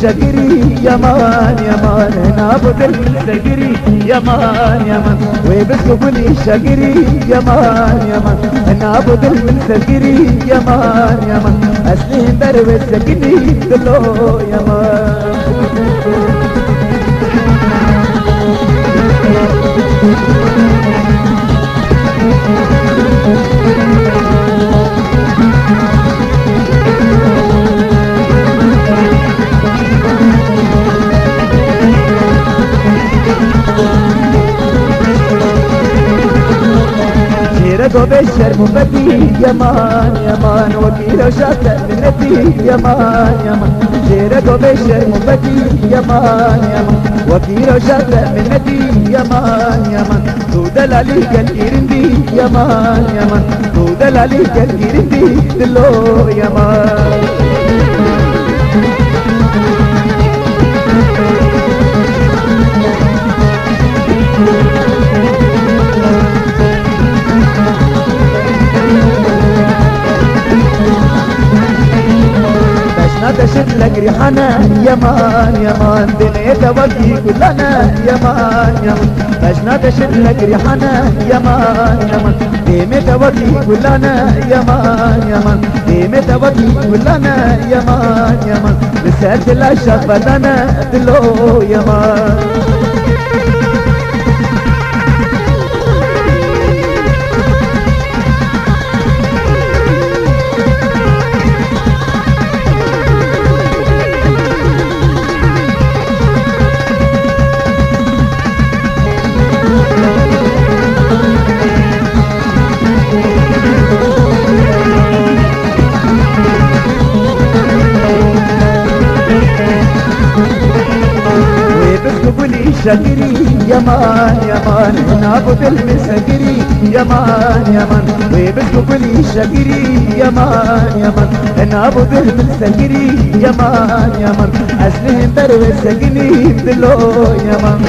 شقري يمان يمان نابض السقري يمان يمان وبسقولي شقري يمان يمان نابض السقري يمان يمان أسلم درب السقري دلو يمان شيرته بالشرم بدي يمان يمان وكيل شاط منتي يمان يمان شيرته بالشرم بدي يمان يمان وكيل شاط منتي يمان يمان تودل عليك الكرندي يمان يمان تودل عليك الكرندي دلو يمان تشد لك ريحنا يمان يمان دنيت وقتي كلنا يمان يمان بشنا تشد لك ريحنا يمان يمان ديمت وقتي كلنا يمان يمان ديمت وقتي كلنا يمان يمان لسات الاشق بدنا دلو يمان شقري يمان يمان نابض المسقري يمان يمان وبسقولي شقري يمان يمان نابض المسقري يمان يمان أسلم درب السقري دلو يمان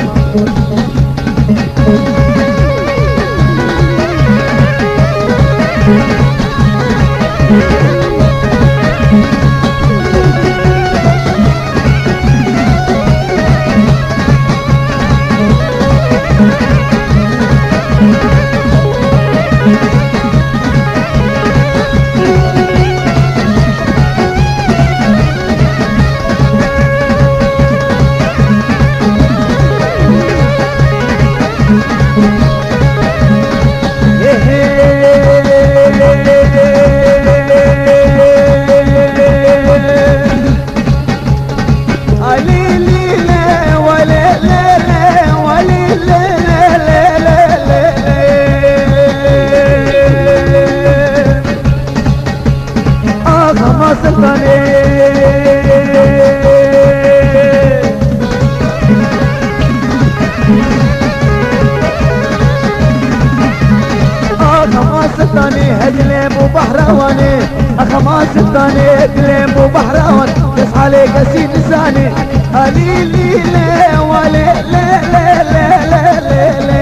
ستاني هجلم وبحراواني أخماس ستاني هجلم وبحراوان تصحى لي قسيد لساني قالي لي لا ولي لا لا لا لا لا لا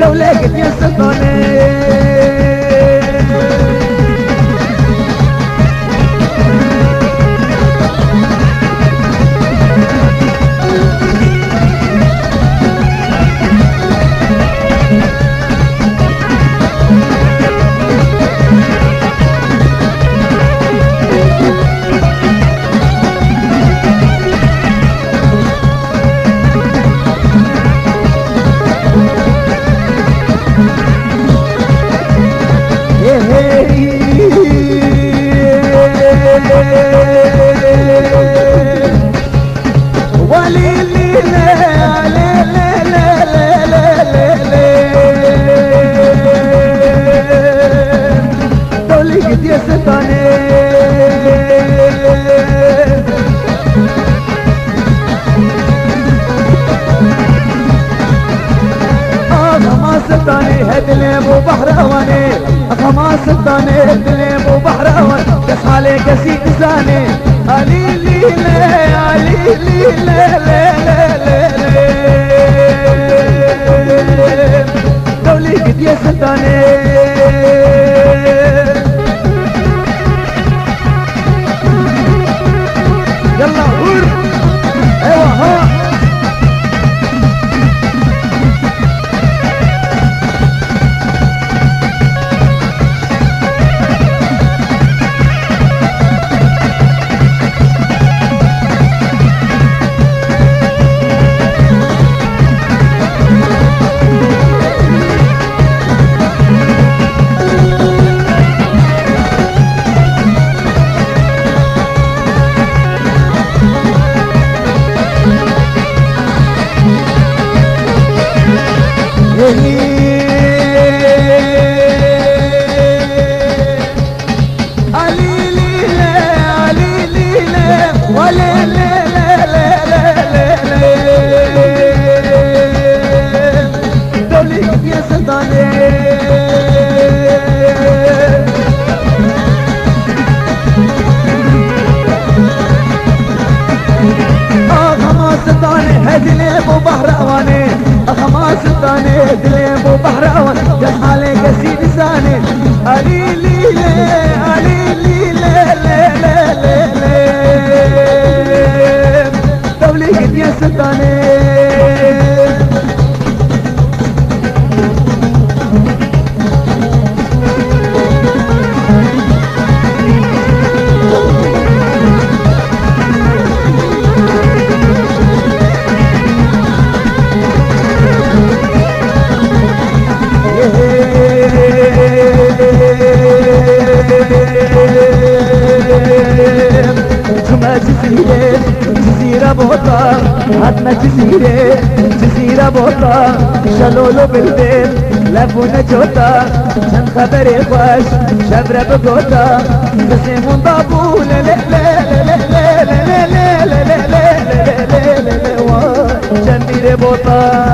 دولة قد يا ستاني هدلم وبحراواني خماس الثاني هدلم وبحراوان تصحى لي قسيد لساني قالي لي لا قالي لي لا لا لا لا دولي قد يا ستاني دليم وبحر جم عليك سيد ساني علي لي علي لي دولي قد يا سلطاني جزيرة بوطة عدنا جزيرة بوطة شلولو بالبيت لفونا جوطة شن خبري خوش شبرة بقوطة قسمون بابو لا لا لا لا لا لا لا لا لا لا لا جميرة بوطة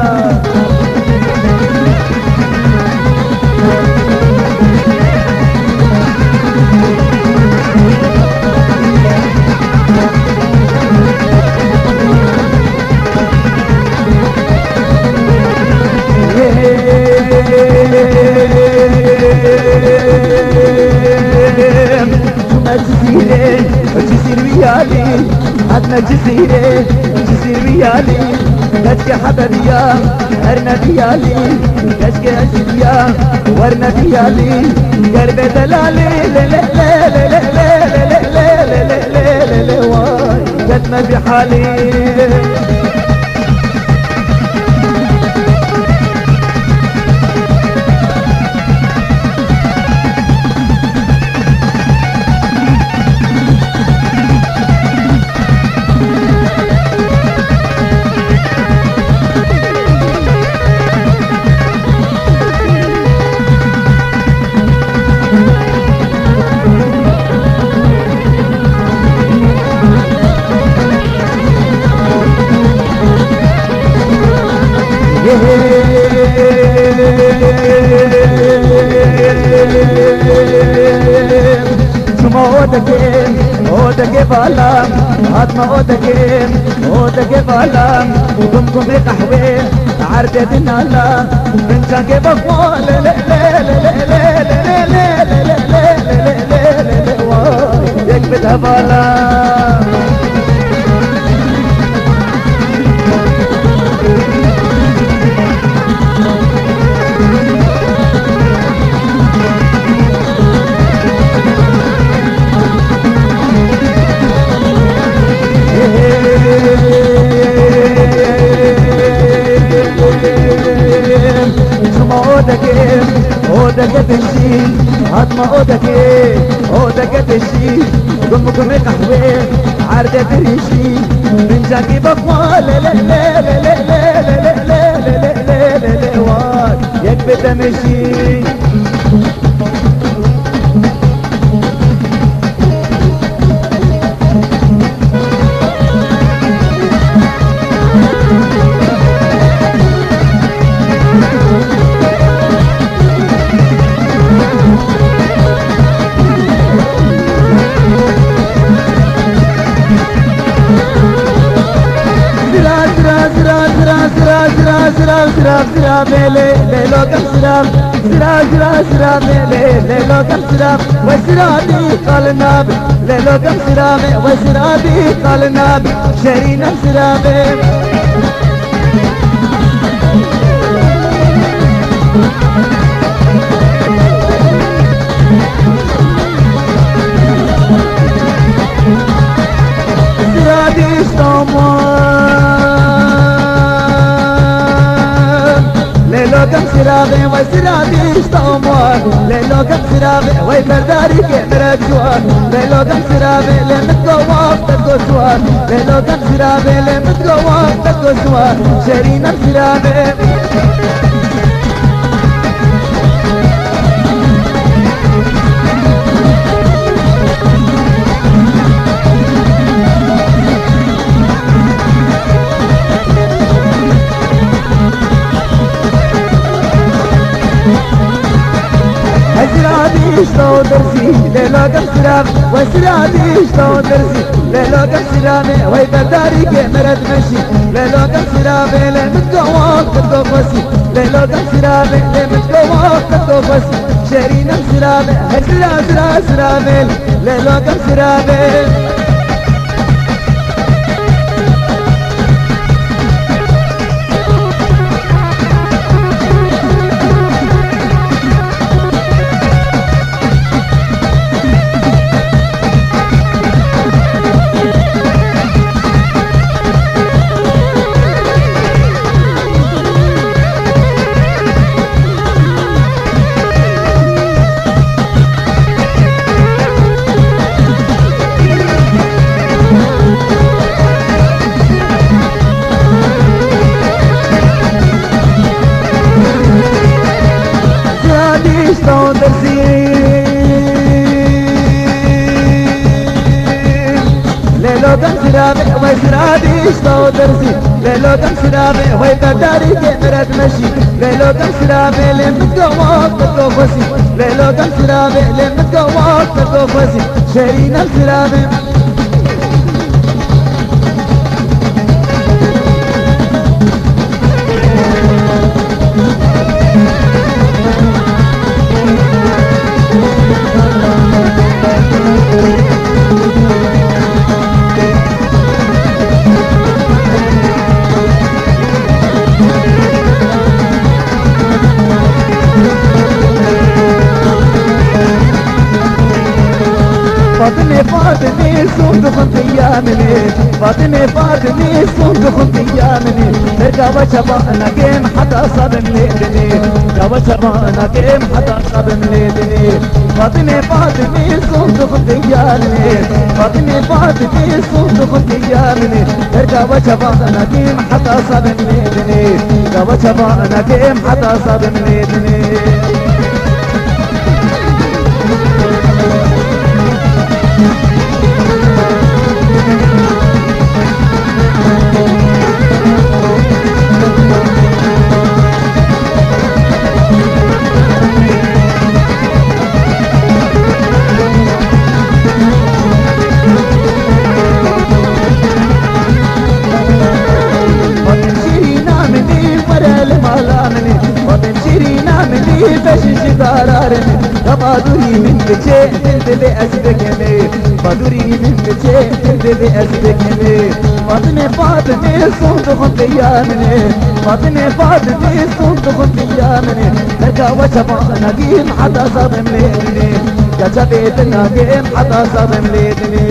جزيرة ويالي عدنا جزيرة ويالي كشك حبريا هرنا ديالي كشك أجليا ورنا ديالي قرب دلالي لا لا لا لا لا لا لا لا لا لا لا قد ما بحالي ओदके वाला आत्मा ओदके वाला तुमको में कहवे आरते दिनाला इंसान के बकवाल ले ले ले ले ले ले ले ले ले ले एक बिधवाला ओदके तशी आत्मा ओदके तशी तुमको में कहवे आरते तरीशी इंसान की बकवाल ले ले ले ले ले ले ले ले ले ले ले एक बेतमशी ले लो कम सिराब सिरा ले लो कम सिराब वसराबी कलनाब ले लो कम सिराब वसराबी कलनाब शरीना सिराबे सिराबी सोमो كم سرابي وسرابي استومار ليلو كم سرابي ويبرداري كاميرا جوار ليلو كم سرابي لمتقواف تكو سوار ليلو كم سرابي لمتقواف تكو سوار شرينا سرابي قم سلام وسلامي شلون درسي ليلو قم سلامي وي بداري مرد مشي ليلو قم سلامي لمتقواك تقوفسي ليلو قم سلامي لمتقواك تقوفسي شيرين سلامي هسلا سلا سلامي ليلو قم سلامي شلون درسي ليلو قم سلامي ويسرادي شلون درسي ليلو قم سلامي وي بداري مرد مشي ليلو قم سلامي لمتقواك تقوفسي ليلو قم سلامي لمتقواك تقوفسي شيرين سلامي فاطمة فاطمة صندوق قيامني فاطمة فاطمة صندوق قيامني تركب شبانا كيم حتى صاب مليدني تركب شبانا كيم حتى صاب مليدني فاطمة فاطمة صندوق قيامني فاطمة فاطمة صندوق قيامني تركب شبانا كيم حتى صاب مليدني تركب شبانا كيم حتى صاب مليدني بدوري من بچه دل به اسبکنه بدوري من بچه دل به اسبکنه فاطمه فاطمه صندوق قيامنه فاطمه فاطمه صندوق قيامنه لك وشفانا قيم حتى صدم ليدني يا جبيتنا قيم حتى صدم ليدني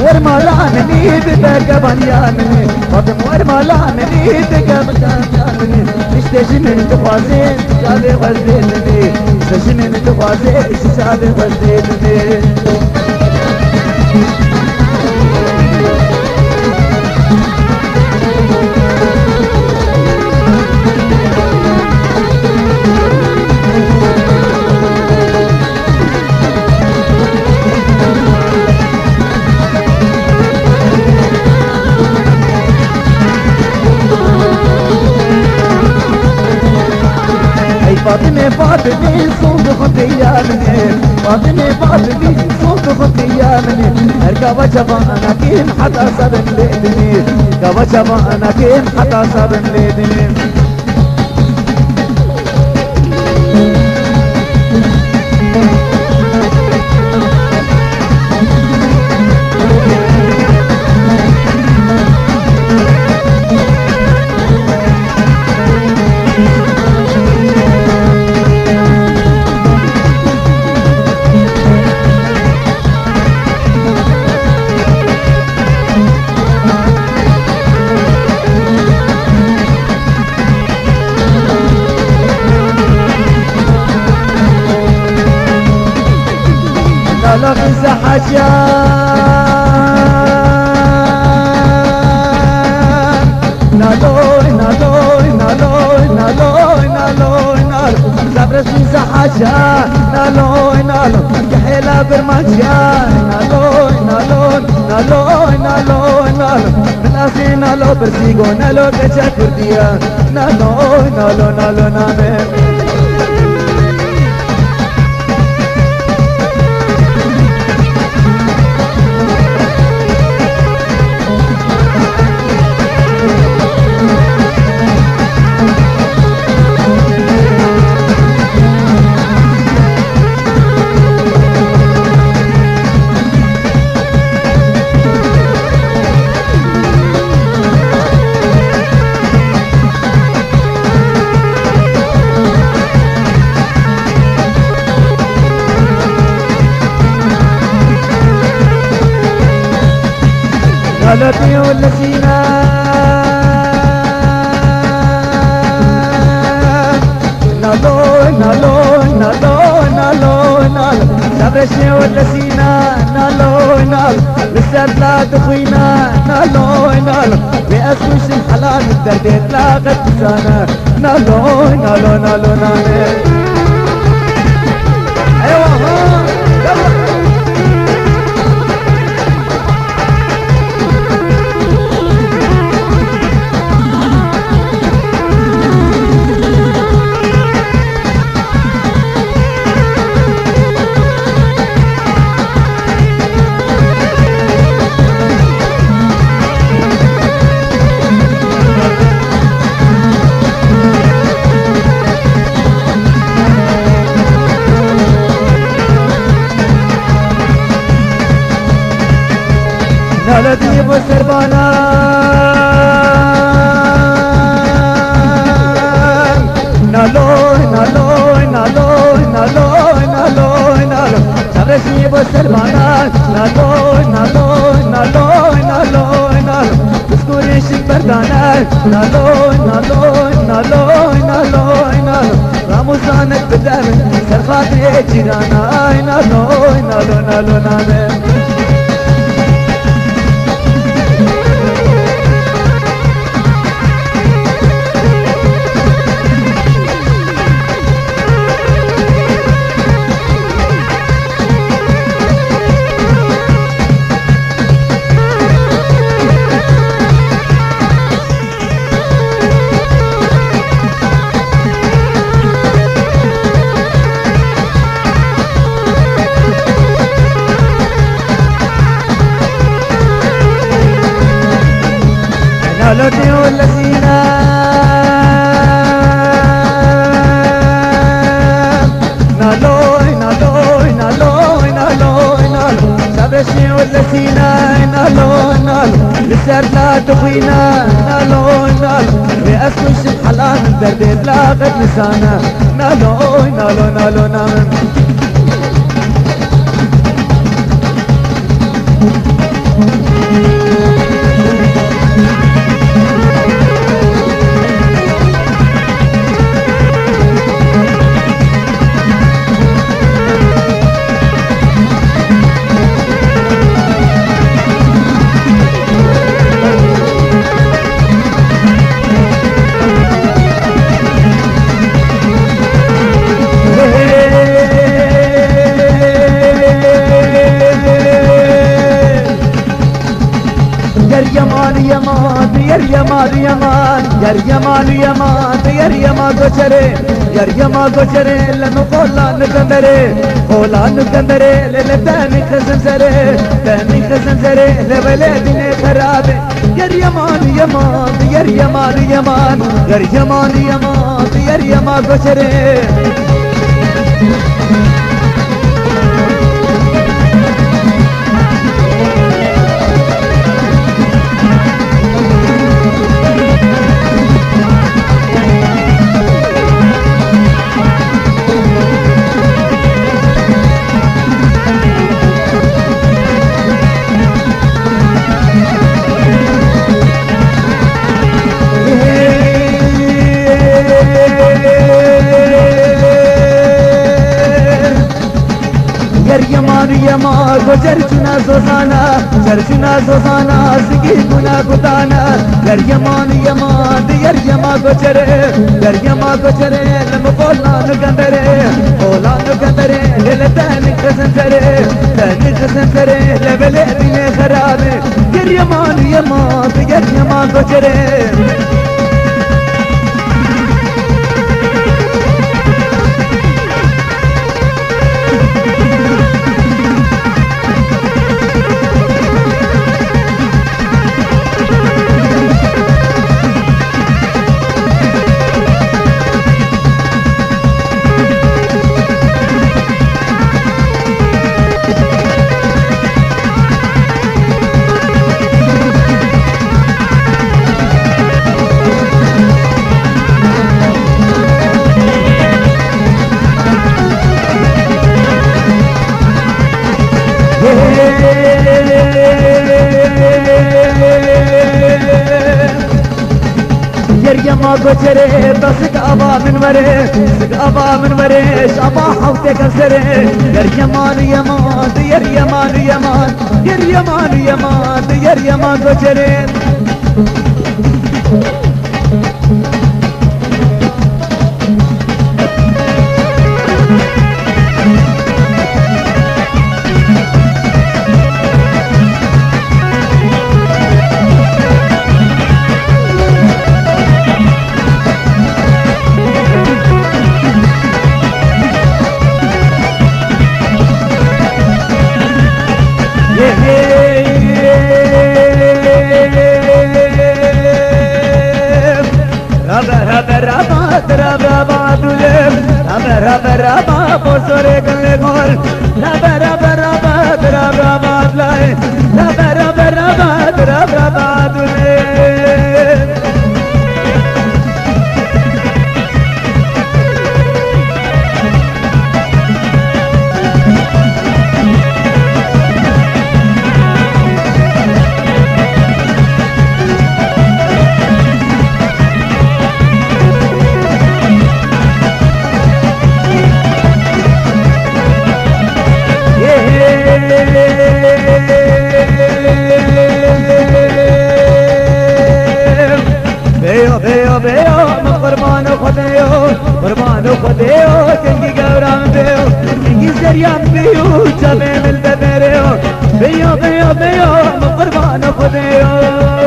ورمالانني بتقبل يامني فاطم ورمالانني تقبل يامني اشتجي من تفاصيل شادي غزيني اشتجي من تفاصيل شادي غزيني فاطمة فاطمة صندوق قيامني فاطمة فاطمة صندوق قيامني اركب شفانا كيم حتى صدم ليدني اركب شفانا كيم حتى صدم ليدني في سحشان نالوي نالوي نالوي نالوي نالوي نالوي صبر في سحشان نالوي نالوي كحيلة برمجان نالوي نالوي نالوي نالوي نالوي من أخي نالو برسيقو نالو كشا كردية نالوي نالو نالو نالوي نالوتي ولا سينا نالوي نالوي نالوي نالوي نالوي صبرشي ولا سينا نالوي نالوي لسه لا تخوينا نالوي نالوي بأسوش الحلال الدردين لا قد سانا نالوي نالوي نالوي نالوي ايوه يلا نالتي بسربانا نالوي نالوي نالوي نالوي نالوي نالوي صبرشي بسربانا نالوي نالوي نالوي نالوي نالوي بسكوري شك بردانا نالوي نالوي نالوي نالوي نالوي رمضانك بدمي سرخاتي جيرانا نالوي نالوي نالوي نالوي نالوتي ولا سينا نالوي نالوي نالوي نالوي نالوي صبرشي ولا سينا نالوي نالوي لسه لا تخوينا نالوي نالوي بأسوش الحلال الدردين لا قد لسانا نالوي نالوي نالوي نالوي ير يمان ير يمان يمان ير يمان گوچرے ير يمان گوچرے لنو قولان کندرے قولان کندرے للتاني خزن سرے تاني خزن سرے لبلدين خراب ير يمان يمان ير يمان يمان ير يمان يمان ير يمان گوچرے يما جرجنا زوزانا جرجنا زوزانا سقينا قطانا در يمان يما دير يما جره در يما جره لما قولنا نقدره قولنا نقدره للتان خسنتره تان خسنتره لبلدي خرابه در يمان يما دير يما جره يما قجره بسك أبا من وره سك أبا من وره شابا حوتك سره ير يمان يمان ير يمان يمان ير يمان يمان ير يمان قجره رابا بوسوري كل غول رابا رابا رابا رابا لاي رابا رابا رابا رابا دولي قربانو خديو تنگي گورام بيو تنگي زريان بيو جميل البدريو بيو بيو بيو قربانو خديو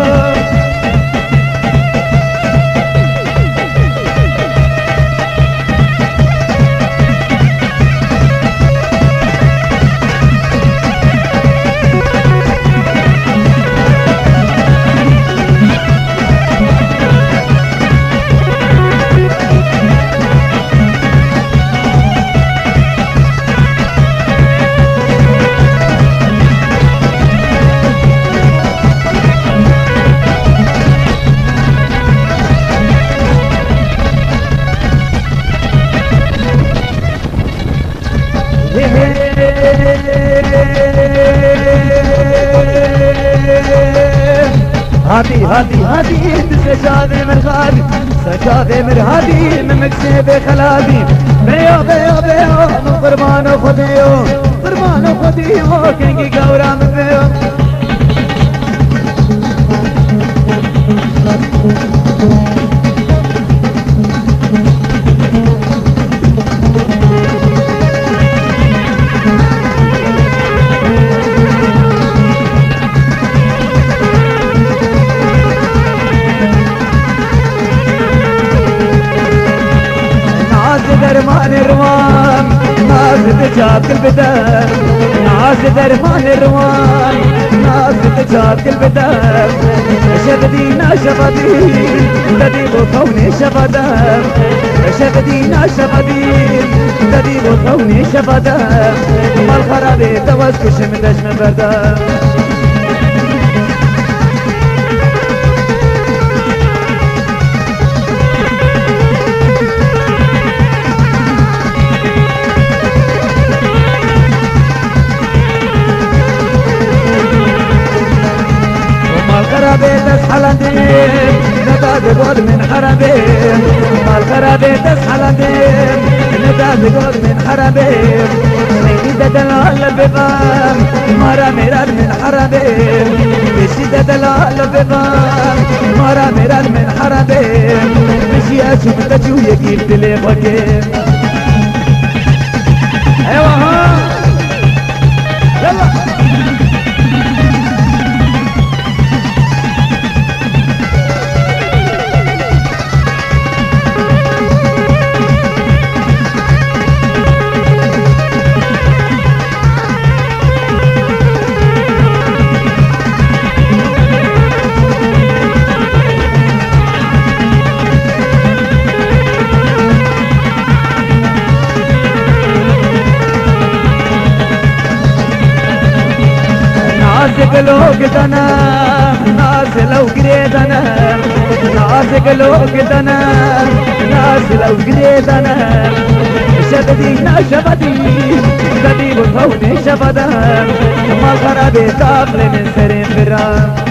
هادي هادي هادي سجادة مرغادي سجادة مرغادي من مكسب خلادي بيو بيو بيو من قربانو خديو قربانو خديو كنجي قورام بيو درمان الروان ناس تجاب البدر ناس درمان الروان ناس تجاب البدر شبدينا شبدين تدي بكوني شبدر شبدينا شبدين تدي بكوني شبدر مال خرابي توسكش من دجم بردر تقول من حربين الخرابي تصحى لدين ندى تقول من حربين دلال بغام مارا مراد من حربين بشدة دلال بغام مارا مراد من حربين مشي أشوف تجو يجيب دلي وكيف ايوه ها يلا نازك لو قدنا ناس لو قريدنا نازك لو قدنا ناس لو قريدنا شبدينا شبدي شبي وثوني شبدا ما خربي تاقل من سرين فرام